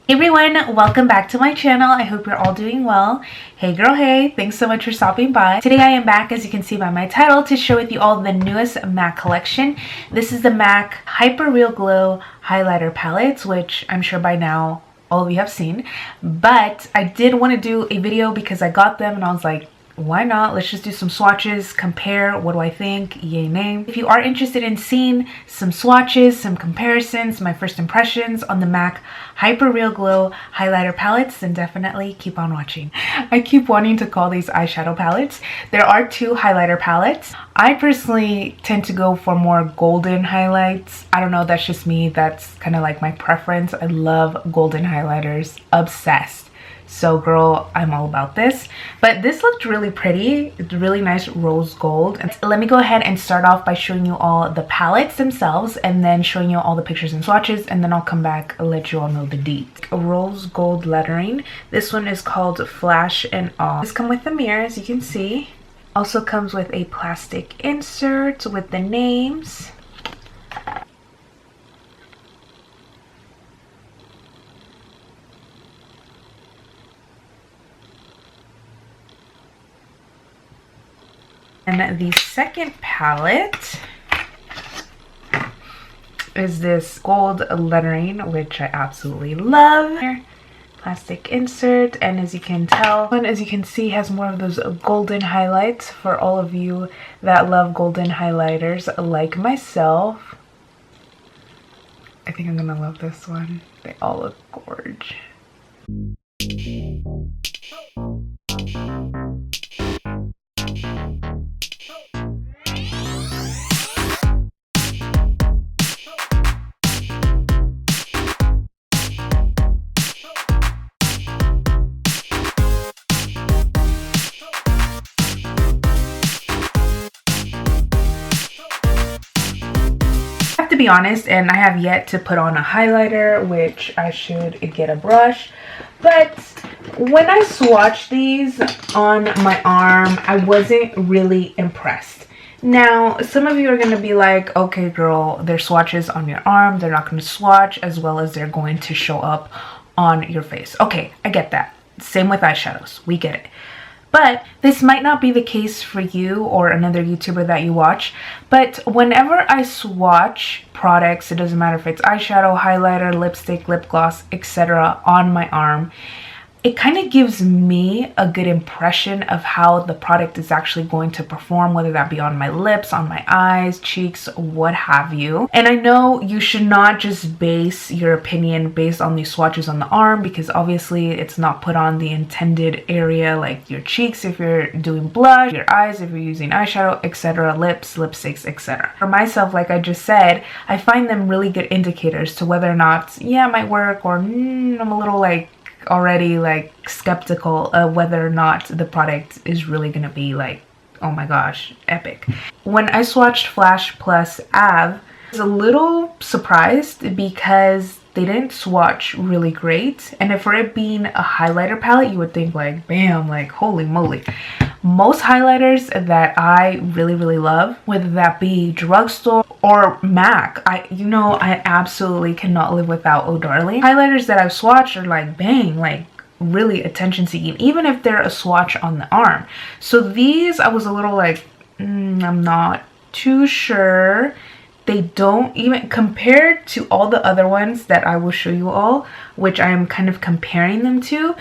Hey everyone, welcome back to my channel. I hope you're all doing well. Hey girl, hey, thanks so much for stopping by. Today I am back, as you can see by my title, to share with you all the newest MAC collection. This is the MAC Hyper Real Glow highlighter palettes, which I'm sure by now all of you have seen. But I did want to do a video because I got them and I was like, why not? Let's just do some swatches, compare, what do I think, yay, nay. If you are interested in seeing some swatches, some comparisons, my first impressions on the MAC Hyper Real Glow highlighter palettes, then definitely keep on watching. I keep wanting to call these eyeshadow palettes. There are two highlighter palettes. I personally tend to go for more golden highlights. I don't know, that's just me. That's kind of like my preference. I love golden highlighters, obsessed. So girl, I'm all about this. But this looked really pretty. It's really nice rose gold. And let me go ahead and start off by showing you all the palettes themselves and then showing you all the pictures and swatches, and then I'll come back and let you all know the deets. Rose gold lettering. This one is called Flash+Awe. This comes with a mirror, as you can see. Also comes with a plastic insert with the names. And the second palette is this gold lettering, which I absolutely love. Plastic insert, and as you can tell, and as you can see, has more of those golden highlights for all of you that love golden highlighters like myself. I think I'm gonna love this one. They all look gorgeous. To be honest, and I have yet to put on a highlighter, which I should get a brush, but when I swatched these on my arm, I wasn't really impressed. Now some of you are going to be like, okay girl, they're swatches on your arm, they're not going to swatch as well as they're going to show up on your face. Okay, I get that. Same with eyeshadows, we get it. But this might not be the case for you or another YouTuber that you watch. But whenever I swatch products, it doesn't matter if it's eyeshadow, highlighter, lipstick, lip gloss, etc. on my arm, it kind of gives me a good impression of how the product is actually going to perform, whether that be on my lips, on my eyes, cheeks, what have you. And I know you should not just base your opinion based on these swatches on the arm, because obviously it's not put on the intended area, like your cheeks if you're doing blush, your eyes if you're using eyeshadow, etc., lips, lipsticks, etc. For myself, like I just said, I find them really good indicators to whether or not, yeah, it might work, or I'm a little like already like skeptical of whether or not the product is really gonna be like, oh my gosh, epic. When I swatched Flash+Awe, I was a little surprised because they didn't swatch really great, and for it being a highlighter palette, you would think like, bam, like holy moly. Most highlighters that I really love, whether that be drugstore or MAC, I absolutely cannot live without Oh Darling. Highlighters that I've swatched are like bang, like really attention seeking, even if they're a swatch on the arm. So these, I was a little like, I'm not too sure. They don't even, compared to all the other ones that I will show you all, which I am kind of comparing them to,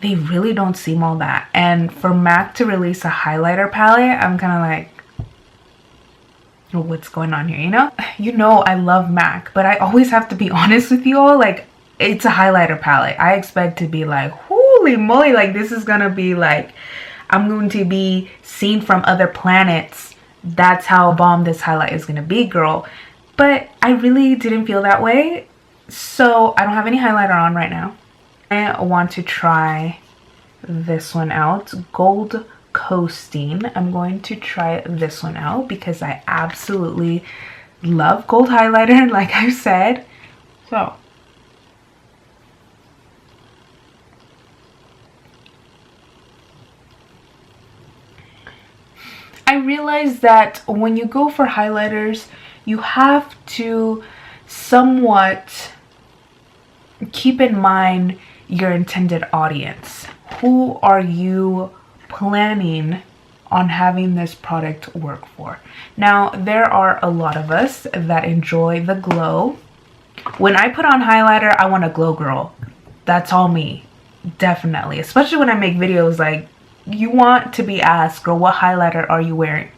they really don't seem all that. And for MAC to release a highlighter palette, I'm kind of like, what's going on here, you know I love MAC, but I always have to be honest with you all, like, it's a highlighter palette. I expect to be like, holy moly, like this is gonna be like, I'm going to be seen from other planets. That's how bomb this highlight is gonna be, girl. But I really didn't feel that way, so I don't have any highlighter on right now. I want to try this one out, Gold Coasting. I'm going to try this one out because I absolutely love gold highlighter, like I've said. So I realized that when you go for highlighters, you have to somewhat keep in mind your intended audience. Who are you planning on having this product work for? Now, there are a lot of us that enjoy the glow. When I put on highlighter, I want a glow girl. That's all me. Definitely. Especially when I make videos, like, you want to be asked, girl, what highlighter are you wearing?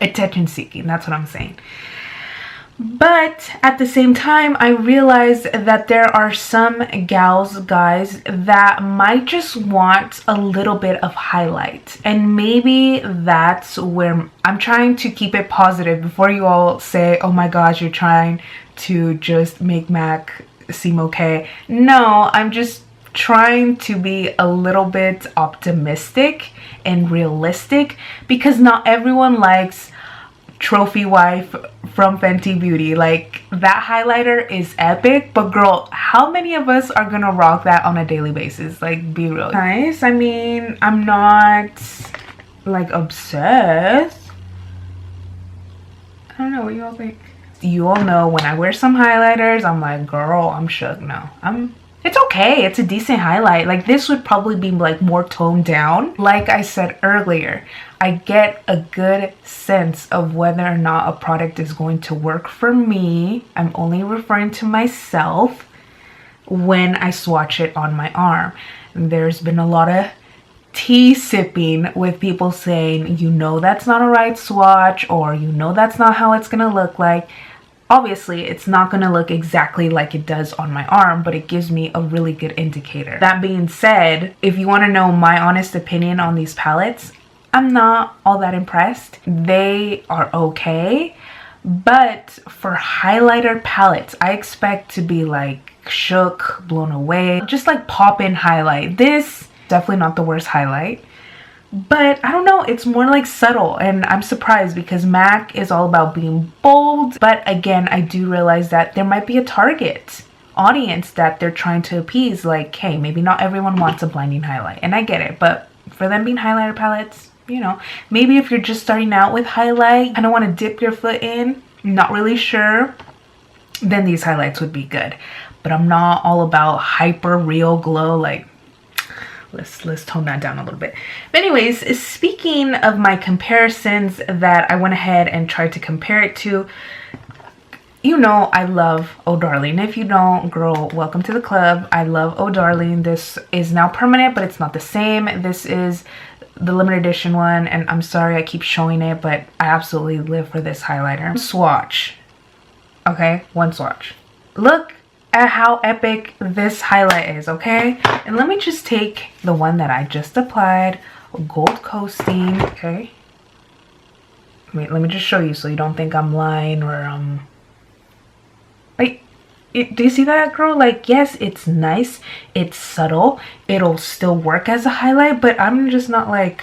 Attention seeking. That's what I'm saying. But at the same time, I realized that there are some gals, guys, that might just want a little bit of highlight. And maybe that's where I'm trying to keep it positive before you all say, oh my gosh, you're trying to just make MAC seem okay. No, I'm just trying to be a little bit optimistic and realistic, because not everyone likes Trophy Wife from Fenty Beauty. Like, that highlighter is epic, but girl, how many of us are gonna rock that on a daily basis? Like, be real. Nice. I mean, I'm not like obsessed. I don't know, what you all think? You all know when I wear some highlighters, I'm like, girl, I'm shook. No, it's okay. It's a decent highlight. Like, this would probably be like more toned down. Like I said earlier, I get a good sense of whether or not a product is going to work for me. I'm only referring to myself when I swatch it on my arm. There's been a lot of tea sipping with people saying, you know, that's not a right swatch, or you know, that's not how it's gonna look like. Obviously, it's not going to look exactly like it does on my arm, but it gives me a really good indicator. That being said, if you want to know my honest opinion on these palettes, I'm not all that impressed. They are okay, but for highlighter palettes, I expect to be like shook, blown away, just like pop-in highlight. This, definitely not the worst highlight. But I don't know, it's more like subtle, and I'm surprised because MAC is all about being bold. But again, I do realize that there might be a target audience that they're trying to appease. Like, hey, maybe not everyone wants a blinding highlight, and I get it. But for them being highlighter palettes, you know, maybe if you're just starting out with highlight, I don't want to dip your foot in, not really sure, then these highlights would be good. But I'm not all about hyper real glow. Like, let's tone that down a little bit. But anyways, speaking of my comparisons that I went ahead and tried to compare it to, you know, I love Oh Darling. If you don't, girl, welcome to the club. I love Oh Darling. This is now permanent, but it's not the same. This is the limited edition one, and I'm sorry I keep showing it, but I absolutely live for this highlighter. Swatch. Okay, one swatch. Look at how epic this highlight is, okay? And let me just take the one that I just applied, Gold Coasting, okay? Wait, let me just show you so you don't think I'm lying or like, do you see that, girl? Like, yes, it's nice, it's subtle, it'll still work as a highlight, but I'm just not like,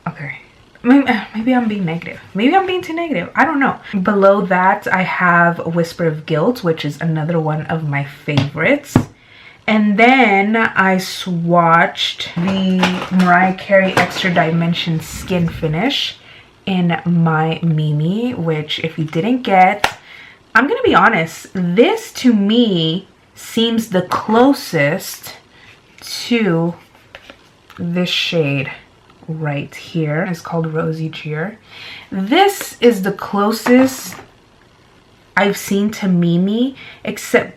okay. Maybe I'm being negative. Maybe I'm being too negative. I don't know. Below that, I have Whisper of Guilt, which is another one of my favorites. And then I swatched the Mariah Carey Extra Dimension Skin Finish in my Mimi, which if you didn't get, I'm going to be honest, this to me seems the closest to this shade right here. It's called Rosy Cheer. This is the closest I've seen to Mimi, except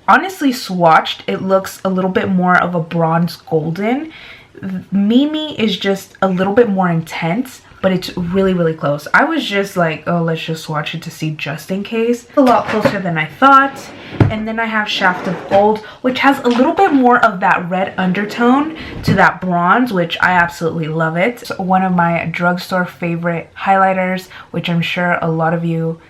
honestly swatched it looks a little bit more of a bronze golden. Mimi is just a little bit more intense, but it's really, really close. I was just like, oh, let's just swatch it to see just in case. A lot closer than I thought. And then I have Shaft of Gold, which has a little bit more of that red undertone to that bronze, which I absolutely love it. It's one of my drugstore favorite highlighters, which I'm sure a lot of you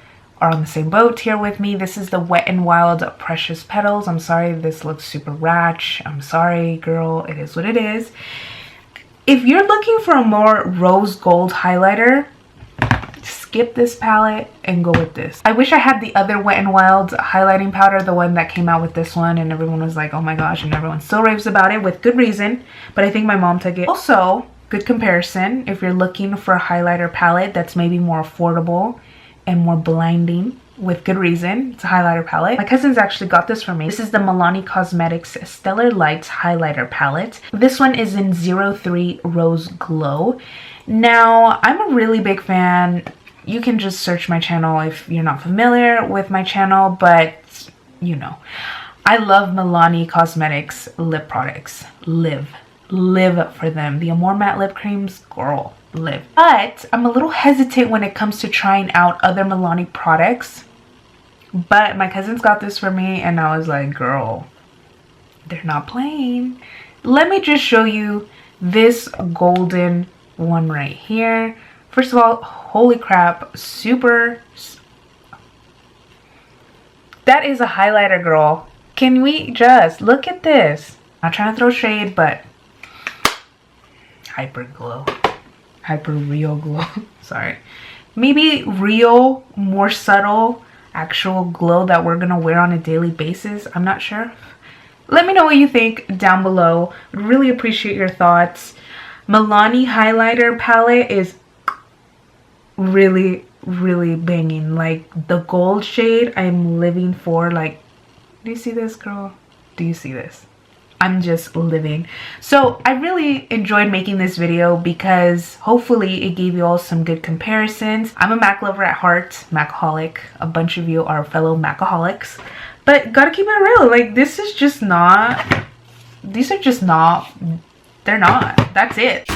are on the same boat here with me. This is the Wet n Wild Precious Petals. I'm sorry this looks super ratch. I'm sorry, girl. It is what it is. If you're looking for a more rose gold highlighter, skip this palette and go with this. I wish I had the other Wet n Wild highlighting powder, the one that came out with this one, and everyone was like, oh my gosh, and everyone still raves about it with good reason, but I think my mom took it. Also, good comparison if you're looking for a highlighter palette that's maybe more affordable and more blinding. with good reason. It's a highlighter palette. My cousins actually got this for me. This is the Milani Cosmetics Stellar Lights highlighter palette. This one is in 03 Rose Glow. Now, I'm a really big fan. You can just search my channel if you're not familiar with my channel, but you know, I love Milani Cosmetics lip products. Live for them. The Amore Matte lip creams, girl, live. But I'm a little hesitant when it comes to trying out other Milani products. But my cousins got this for me and I was like, girl, they're not playing. Let me just show you this golden one right here. First of all, holy crap, that is a highlighter, girl. Can we just look at this? Not trying to throw shade, but hyper glow, hyper real glow. Sorry, maybe real, more subtle, actual glow that we're gonna wear on a daily basis. I'm not sure. Let me know what you think down below. Would really appreciate your thoughts. Milani highlighter palette is really banging. Like the gold shade I'm living for. Like, do you see this, girl? Do you see this? I'm just living. So I really enjoyed making this video because hopefully it gave you all some good comparisons. I'm a MAC lover at heart, Macaholic. A bunch of you are fellow Macaholics, but gotta keep it real. Like, this is just not, these are just not, they're not. That's it.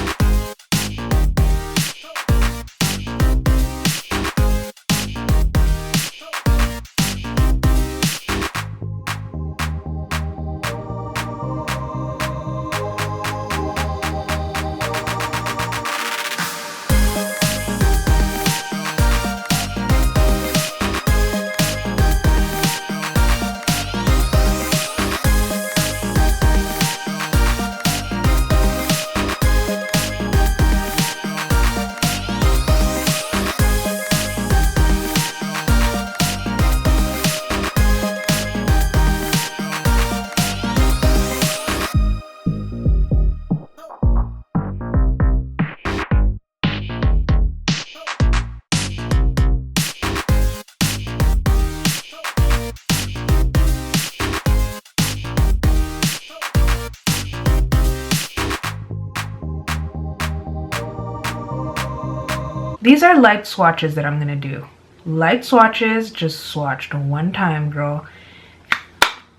These are light swatches that I'm gonna do. Light swatches, just swatched one time, girl.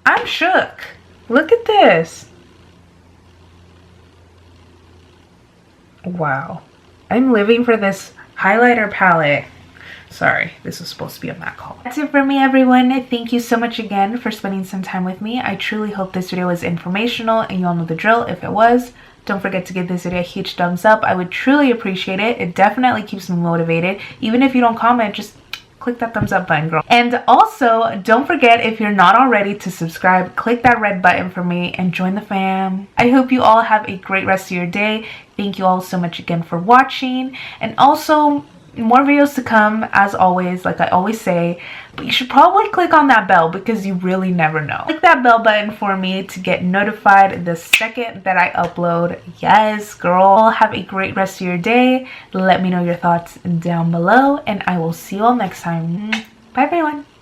I'm shook. Look at this. Wow. I'm living for this highlighter palette. Sorry, this was supposed to be a MAC haul. That's it for me, everyone. Thank you so much again for spending some time with me. I truly hope this video was informational and you all know the drill. If it was, don't forget to give this video a huge thumbs up. I would truly appreciate it. It definitely keeps me motivated. Even if you don't comment, just click that thumbs up button, girl. And also, don't forget, if you're not already, to subscribe. Click that red button for me and join the fam. I hope you all have a great rest of your day. Thank you all so much again for watching. And also, more videos to come, as always, like I always say. But you should probably click on that bell because you really never know. Click that bell button for me to get notified the second that I upload. Yes, girl. Have a great rest of your day. Let me know your thoughts down below, and I will see you all next time. Bye, everyone.